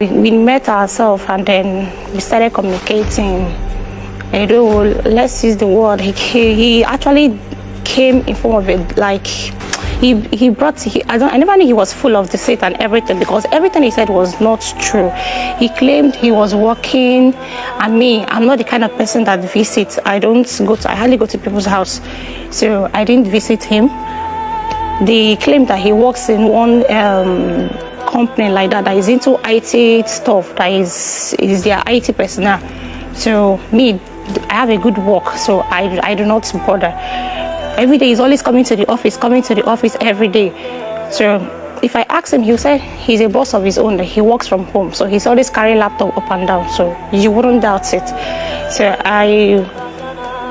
We met ourselves and then we started communicating. Let's use the word. He actually came in form of it, like I never knew he was full of deceit and everything, because everything he said was not true. He claimed he was working, and me, I'm not the kind of person that visits. I hardly go to people's house, so I didn't visit him. They claimed that he works in one company like that is into IT stuff, that is their IT personnel. So me, I have a good work, so I do not bother. Every day he's always coming to the office every day. So if I ask him, he'll say he's a boss of his own, that he works from home, so he's always carrying laptop up and down, so you wouldn't doubt it. So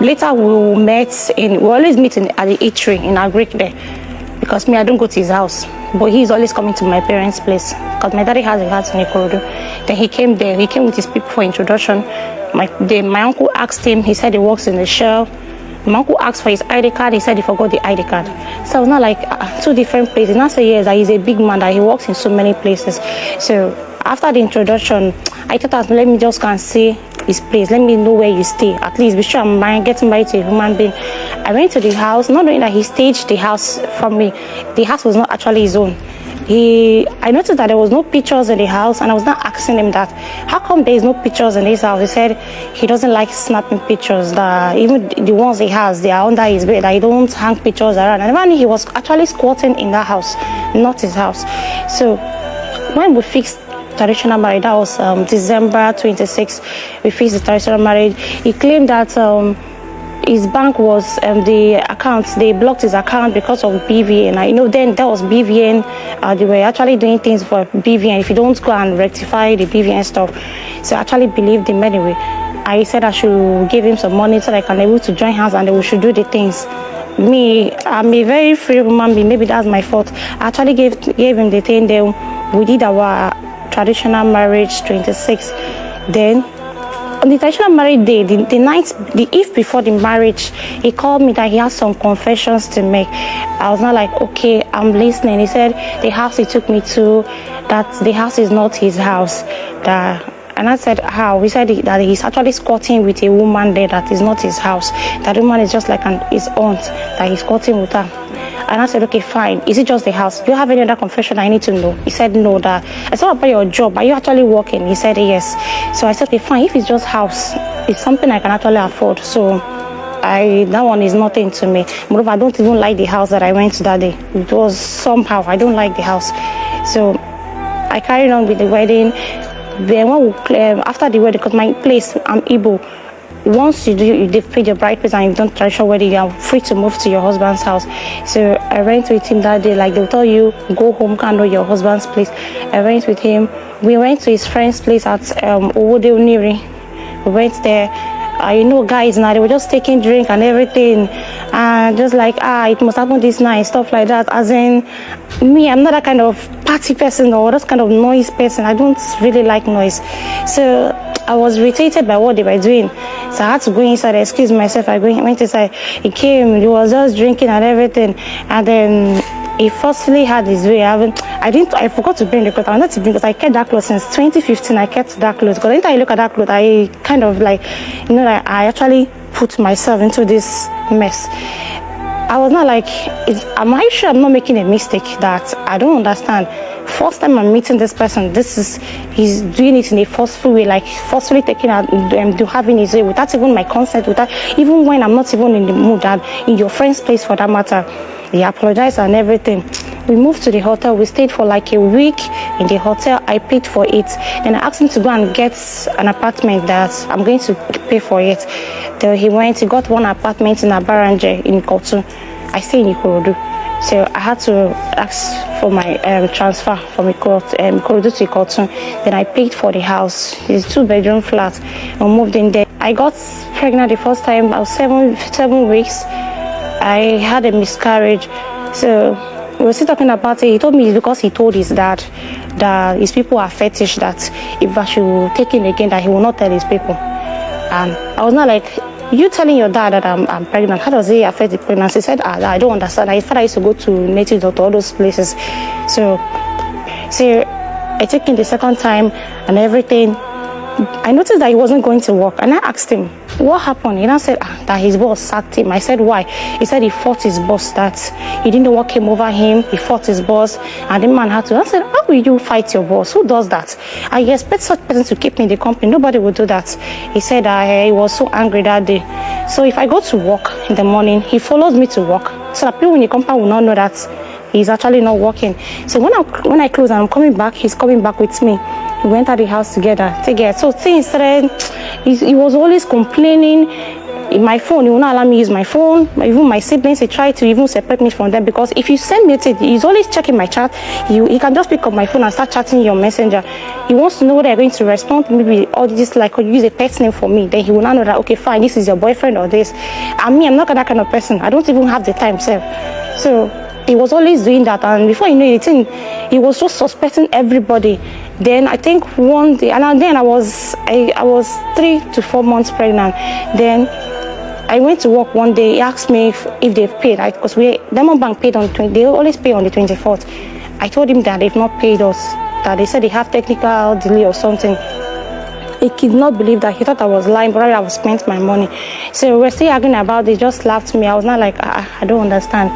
later we always meet at the eatery in our break there, because me, I don't go to his house, but he's always coming to my parents' place, because my daddy has a house in Ikorodu. Then he came there, he came with his people for introduction. My uncle asked him, he said he works in the Shell. My uncle asked for his ID card, he said he forgot the ID card. So I was not like two different places. Not say yes, that he's a big man, that he works in so many places. So after the introduction, I thought, let me just go and see his place, let me know where you stay, at least be sure I'm getting married to a human being. I went to the house, not knowing that he staged the house from me. The house was not actually his own. I noticed that there was no pictures in the house, and I was not asking him that, how come there is no pictures in this house? He said he doesn't like snapping pictures, that even the ones he has, they are under his bed, that he don't hang pictures around. And even he was actually squatting in that house, not his house. So when we fixed traditional marriage, that was December 26th, we fixed the traditional marriage. He claimed that his bank was the accounts, they blocked his account because of BVN. I know then that was BVN. They were actually doing things for BVN. If you don't go and rectify the BVN stuff, so I actually believed him anyway. I said I should give him some money so that I can be able to join hands and then we should do the things. Me, I'm a very free woman being. Maybe that's my fault. I actually gave him the thing. Then we did our traditional marriage 26. Then on the traditional marriage day, the eve before the marriage, he called me that he has some confessions to make. I was not like, okay, I'm listening. He said the house he took me to, that the house is not his house. And I said, how? He said that he's actually squatting with a woman there, that is not his house. That woman is just like his aunt, that he's squatting with her. And I said, okay, fine. Is it just the house? Do you have any other confession I need to know? He said, no. That I said, about your job. Are you actually working? He said, yes. So I said, okay, fine. If it's just house, it's something I can actually afford. So that one is nothing to me. Moreover, I don't even like the house that I went to that day. It was somehow, I don't like the house. So I carried on with the wedding. Then after the wedding, because my place, I'm Igbo. Once you paid your bride price and you've done traditional wedding, you are free to move to your husband's house. So I went with him that day. Like they'll tell you, go home, can't know your husband's place. I went with him. We went to his friend's place at Owode Oniri. We went there. Guys now, they were just taking drink and everything, and just like it must happen this night, stuff like that. As in me, I'm not that kind of party person or that kind of noise person. I don't really like noise. So I was irritated by what they were doing. So I had to go inside, excuse myself. I went inside. He came, he was just drinking and everything. And then he firstly had his way. I forgot to bring the clothes. I wanted to bring because I kept that clothes since 2015. I kept that clothes. Because anytime I look at that clothes, I kind of like, I actually put myself into this mess. I was not like, am I sure I'm not making a mistake? That I don't understand. First time I'm meeting this person, he's doing it in a forceful way, like forcefully taking out, having his way without even my consent, even when I'm not even in the mood, that in your friend's place for that matter. He apologized and everything. We moved to the hotel. We stayed for like a week in the hotel. I paid for it. Then I asked him to go and get an apartment that I'm going to pay for it. Then he got one apartment in Abaranje in Ikotu. I stay in Ikorodu. So I had to ask for my transfer from Ikorodu to Ikotu. Then I paid for the house. It's a 2-bedroom flat. I moved in there. I got pregnant the first time. I was 7 weeks. I had a miscarriage. So we were still talking about it. He told me it's because he told his dad that his people are fetish, that if I should take him again, that he will not tell his people. And I was not like, you telling your dad that I'm pregnant, how does it affect the pregnancy? He said, I don't understand. His father used to go to native doctor, all those places. So I took him the second time and everything. I noticed that he wasn't going to work, and I asked him, what happened? He now said that his boss sacked him. I said, why? He said he fought his boss, that he didn't know what came over him. He fought his boss, and the man had to. I said, how will you fight your boss? Who does that? I expect such person to keep me in the company. Nobody would do that. He said he was so angry that day. So if I go to work in the morning, he follows me to work, so that people in the company will not know that he's actually not working. So when I close and I'm coming back, he's coming back with me. We went out the house together. So things started. He was always complaining. In my phone, he will not allow me use my phone. Even my siblings, he tried to even separate me from them, because if you send me a thing, he's always checking my chat. He can just pick up my phone and start chatting your messenger. He wants to know whether you're going to respond. Maybe all this, like, or use a pet name for me. Then he will not know that, okay, fine, this is your boyfriend or this. I'm not that kind of person. I don't even have the time, sir. So he was always doing that, and before you know it, he was just suspecting everybody. Then I think one day, and then I was 3 to 4 months pregnant. Then I went to work one day. He asked me if they've paid, because Diamond Bank paid they always pay on the 24th. I told him that they've not paid us, that they said they have technical delay or something. He could not believe that. He thought I was lying, but I was spent my money. So we were still arguing about it. They just laughed at me. I was not like, I don't understand.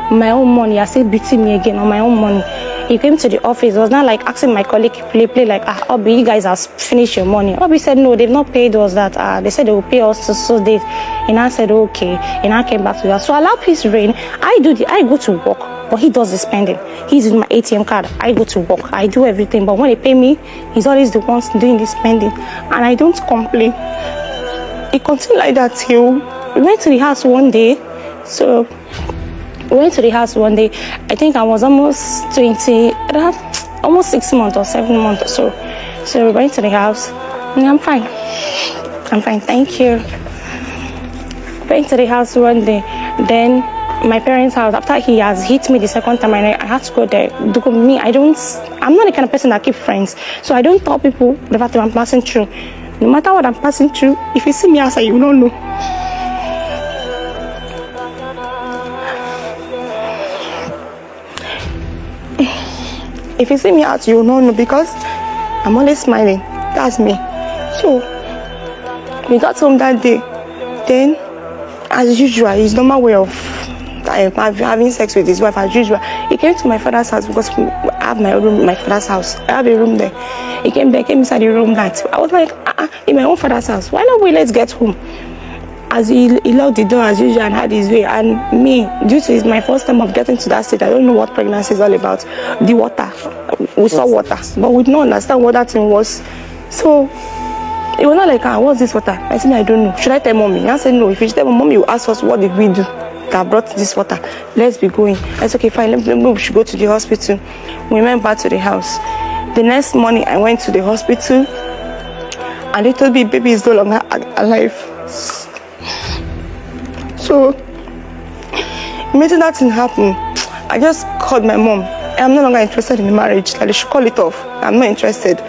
My own money, I still beating me again on my own money. He came to the office. It was not like asking my colleague play like, Obi, you guys have finished your money. Obi said, no, they've not paid us that. They said they will pay us so date. And I said, okay. And I came back to that. So I allow peace reign. I go to work, but he does the spending. He's with my ATM card. I go to work. I do everything. But when they pay me, he's always the ones doing the spending. And I don't complain. He continued like that till we went to the house one day. So we went to the house one day. I think I was almost 6 months or 7 months or so. So we went to the house, and I'm fine. Thank you. Went to the house one day. Then my parents' house, after he has hit me the second time, I had to go there. I'm not the kind of person that keep friends. So I don't tell people the fact that I'm passing through. No matter what I'm passing through, if you see me outside, you don't know. If you see me out, you will not know, because I'm always smiling. That's me. So we got home that day. Then, as usual, his normal way of having sex with his wife, as usual, he came to my father's house, because I have my own room in my father's house. I have a room there. He came inside the room that I was like, in my own father's house. Why not let's get home? As he locked the door as usual and had his way. And me, due to it's my first time of getting to that state, I don't know what pregnancy is all about. The water, we saw water, but we didn't understand what that thing was. So it was not like, what's this water? I said, I don't know. Should I tell mommy? I said, no. If you tell mommy, you ask us what did we do that brought this water. Let's be going. I said, okay, fine. We should go to the hospital. We went back to the house. The next morning, I went to the hospital, and they told me baby is no longer alive. So, immediately that thing happened, I just called my mom. I'm no longer interested in the marriage. Like, they should call it off. I'm not interested.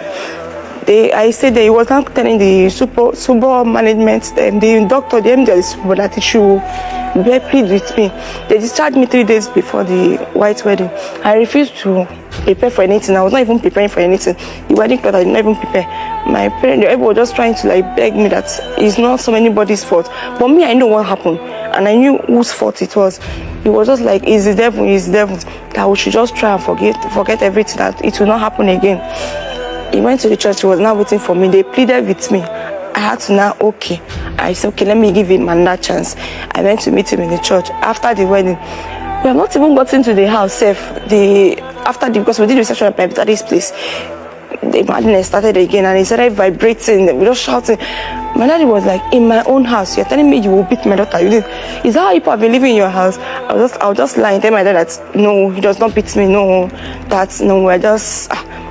I said that he was now telling the super management, the doctor, the MD of the super, that he should plead with me. They discharged me 3 days before the white wedding. I refused to prepare for anything. I was not even preparing for anything. The wedding clothes I did not even prepare. My parents, everyone was just trying to beg me that it's not so anybody's fault. But me, I know what happened, and I knew whose fault it was. It was just like, it's the devil, that we should just try and forget everything, that it will not happen again. He went to the church. He was now waiting for me. They pleaded with me. I had to now, okay. I said, okay, let me give him another chance. I went to meet him in the church. After the wedding, we have not even gotten to the house because we did reception at my daddy's place. The madness started again, and he started vibrating. We were just shouting. My daddy was like, in my own house, you're telling me you will beat my daughter? You did. Is that how people have been living in your house? I'll just lie and tell my dad that no, he does not beat me. No,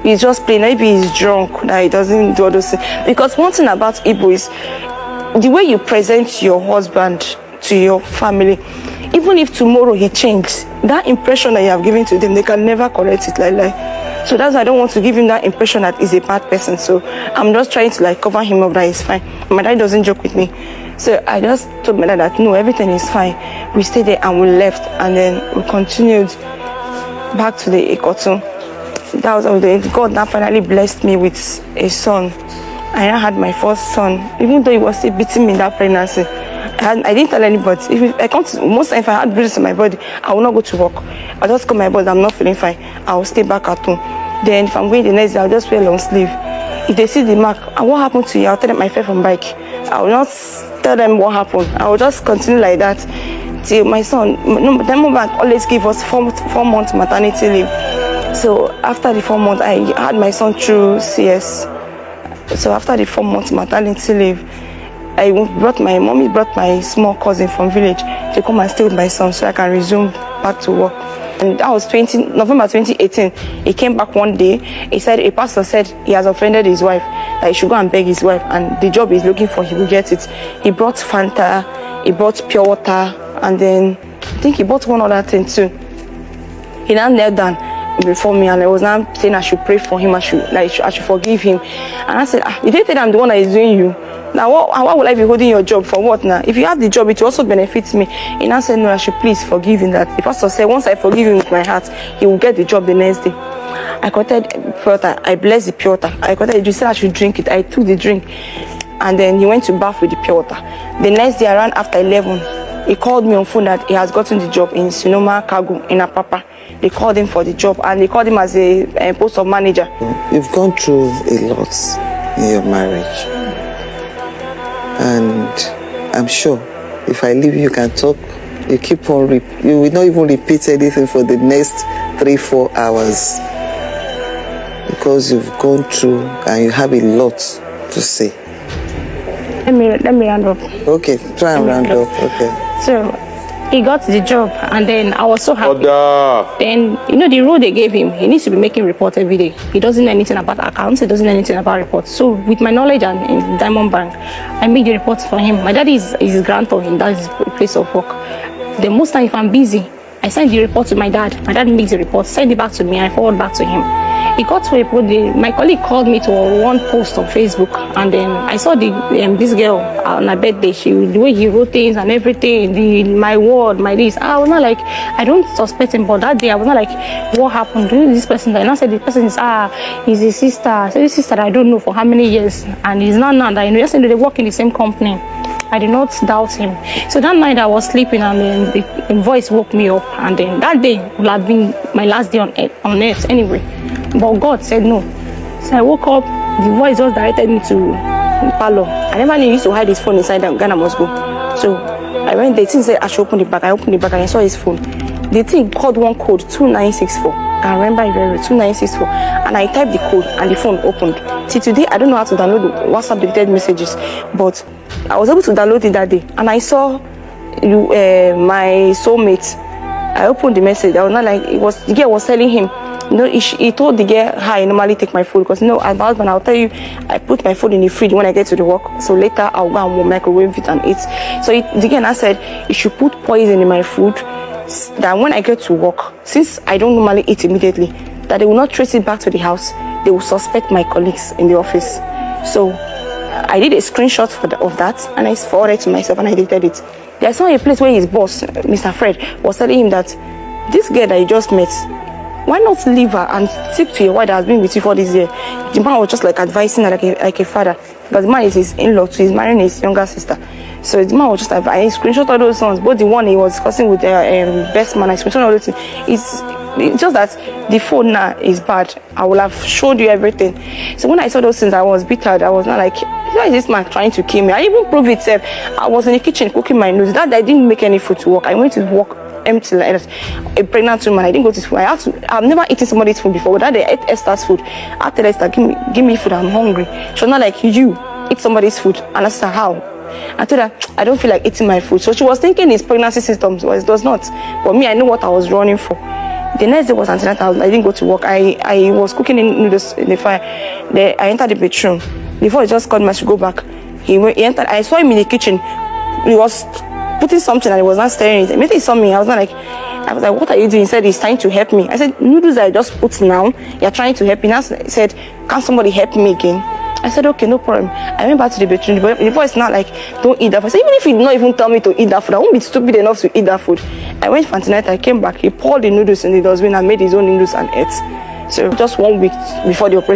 he's just playing. Maybe he's drunk, that he doesn't do all those things. Because one thing about Igbo is the way you present your husband to your family. Even if tomorrow he changes, that impression that you have given to them, they can never correct it. So that's why I don't want to give him that impression that he's a bad person. So I'm just trying to cover him up that he's fine. My dad doesn't joke with me. So I just told my dad that no, everything is fine. We stayed there and we left, and then we continued back to the Ikoton. that was all. God now finally blessed me with a son. I now had my first son, even though he was still beating me in that pregnancy. I didn't tell anybody. If I come to, most times if I had bruises on my body, I will not go to work. I'll just call my boss, I'm not feeling fine. I'll stay back at home. Then if I'm going the next day, I'll just wear long sleeve. If they see the mark, and what happened to you? I'll tell them I fell from bike. I will not tell them what happened. I will just continue like that till my son. No, the moment always give us 4 months maternity leave. So after the 4 months, I had my son through CS. So after the 4 months maternity leave, my mommy brought my small cousin from village to come and stay with my son so I can resume back to work. And that was November 2018. He came back one day. A pastor said he has offended his wife, that he should go and beg his wife, and the job he's looking for, he will get it. He brought Fanta, he brought pure water, and then I think he bought one other thing too. He now knelt down before me, and I was now saying I should pray for him, I should forgive him. And I said, you didn't tell I'm the one that is doing you. Now, why would I be holding your job for what now? If you have the job, it also benefits me. He now said, no, I should please forgive him. That the pastor said, once I forgive him with my heart, he will get the job the next day. I collected pure water. I blessed the pure water. I collected, you said I should drink it. I took the drink. And then he went to bath with the pure water. The next day, around after 11, he called me on phone that he has gotten the job in Sonoma Cargo in Apapa. They called him for the job, and they called him as a post of manager. You've gone through a lot in your marriage. And I'm sure if I leave you can talk, you keep on, you will not even repeat anything for the next 3-4 hours. Because you've gone through and you have a lot to say. Let me round up. Okay, try and round up. Okay. So he got the job, and then I was so happy. Order. Then, the role they gave him, he needs to be making reports every day. He doesn't know anything about accounts, he doesn't know anything about reports. So with my knowledge and in Diamond Bank, I make the reports for him. My daddy is his grantor, and that's his place of work. The most time if I'm busy, I send the report to my dad. My dad makes the report, send it back to me, I forward back to him. It got to a point, my colleague called me to one post on Facebook, and then I saw this girl on her birthday, the way he wrote things and everything, my word, my this. I was not like, I don't suspect him, but that day I was not like, what happened? Who is this person? And I said, the person is, he's his sister. I said, this sister that I don't know for how many years, and he's not now that I know. Yesterday they work in the same company. I did not doubt him. So that night I was sleeping, and then the voice woke me up, and then that day would have been my last day on earth anyway. But God said no. So I woke up, the voice just directed me to parlor. I never knew he used to hide his phone inside Ghana Must Go. So I went there, the thing said I should open the bag. I opened the bag and I saw his phone. The thing called one code 2964. I remember it very well, 2964. And I typed the code and the phone opened. Till today, I don't know how to download the WhatsApp deleted messages, but I was able to download it that day. And I saw my soulmate. I opened the message. I was not like, the girl was telling him, he told the girl how I normally take my food, because as my husband, I'll tell you, I put my food in the fridge when I get to the work, so later I'll go and microwave it and eat. So the girl said, you should put poison in my food, that when I get to work, since I don't normally eat immediately, that they will not trace it back to the house, they will suspect my colleagues in the office. So I did a screenshot of that, and I forwarded it to myself, and I deleted it. I saw a place where his boss, Mr. Fred, was telling him that this girl that you just met, why not leave her and stick to your wife that has been with you for this year? The man was just like advising her like a father, because the man is his in-law, so he's marrying his younger sister. So the man was just like, I screenshot all those songs, both the one he was discussing with their best man, I screenshot all those things. It's just that the phone now is bad. I will have showed you everything. So when I saw those things, I was bitter. I was not like, why is this man trying to kill me? I even proved it. I was in the kitchen cooking my noodles. That I didn't make any food to work. I went to work empty like a pregnant woman. I didn't go to school. I've never eaten somebody's food before. That day I ate Esther's food. I tell Esther, give me food. I'm hungry. She was not like, you eat somebody's food. And I said, how? I told her, I don't feel like eating my food. So she was thinking it's pregnancy symptoms. Well, it does not. But me, I know what I was running for. The next day was antenatal. I didn't go to work. I was cooking in noodles in the fire. I entered the bedroom. Before he just called me, I should go back. He entered. I saw him in the kitchen. He was putting something and he was not staring at it. Maybe he saw me. I was like, what are you doing? He said, he's trying to help me. I said, noodles I just put now. You're trying to help me. Now he said, can somebody help me again? I said, okay, no problem. I went back to the bedroom. The voice not like, don't eat that food. I said, even if he did not even tell me to eat that food, I won't be stupid enough to eat that food. I went for antenatal. I came back. He poured the noodles in the dustbin and made his own noodles and ate. So just 1 week before the operation.